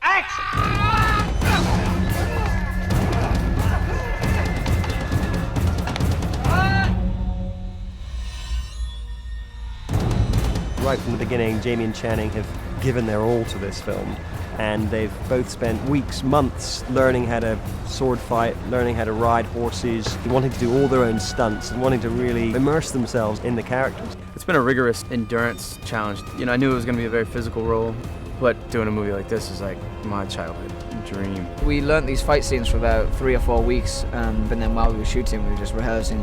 Right from the beginning, Jamie and Channing have given their all to this film, and they've both spent weeks, months learning how to sword fight, learning how to ride horses, wanting to do all their own stunts and wanting to really immerse themselves in the characters. It's been a rigorous endurance challenge. You know, I knew it was going to be a very physical role, but doing a movie like this is like my childhood dream. We learnt these fight scenes for about 3 or 4 weeks, and then while we were shooting, we were just rehearsing.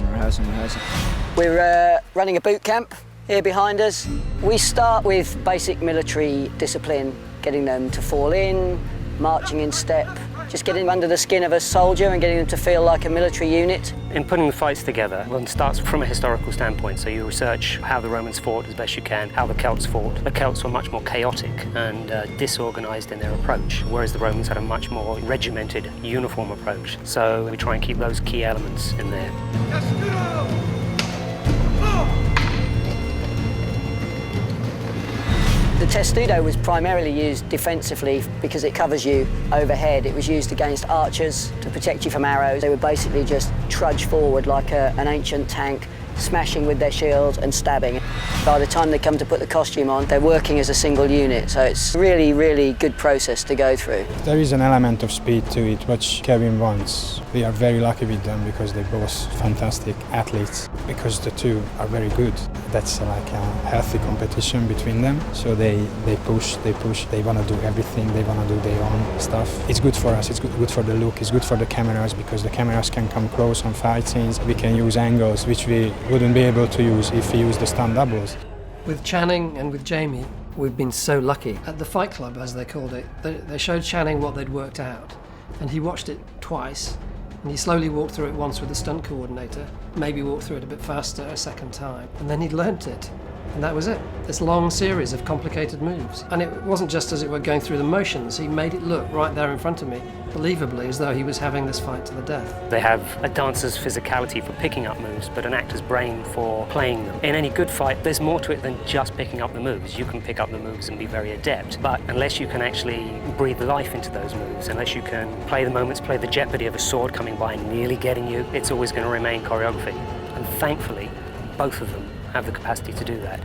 We're running a boot camp here behind us. We start with basic military discipline, getting them to fall in, marching in step, just getting under the skin of a soldier and getting them to feel like a military unit. In putting the fights together, one starts from a historical standpoint, so you research how the Romans fought as best you can, how the Celts fought. The Celts were much more chaotic and disorganized in their approach, whereas the Romans had a much more regimented, uniform approach. So we try and keep those key elements in there. The testudo was primarily used defensively because it covers you overhead. It was used against archers to protect you from arrows. They would basically just trudge forward like an ancient tank, smashing with their shields and stabbing. By the time they come to put the costume on, they're working as a single unit, so it's really, really good process to go through. There is an element of speed to it, which Kevin wants. We are very lucky with them because they're both fantastic athletes, because the two are very good. That's like a healthy competition between them, so they push, they want to do everything, they want to do their own stuff. It's good for us, it's good for the look, it's good for the cameras, because the cameras can come close on fight scenes. We can use angles which we wouldn't be able to use if we use the stunt doubles. With Channing and with Jamie, we've been so lucky. At the Fight Club, as they called it, they showed Channing what they'd worked out, and he watched it twice, and he slowly walked through it once with the stunt coordinator, maybe walked through it a bit faster a second time, and then he'd learnt it. And that was it. This long series of complicated moves. And it wasn't just as it were going through the motions, he made it look right there in front of me, believably, as though he was having this fight to the death. They have a dancer's physicality for picking up moves, but an actor's brain for playing them. In any good fight, there's more to it than just picking up the moves. You can pick up the moves and be very adept, but unless you can actually breathe life into those moves, unless you can play the moments, play the jeopardy of a sword coming by and nearly getting you, it's always going to remain choreography. And thankfully, both of them have the capacity to do that.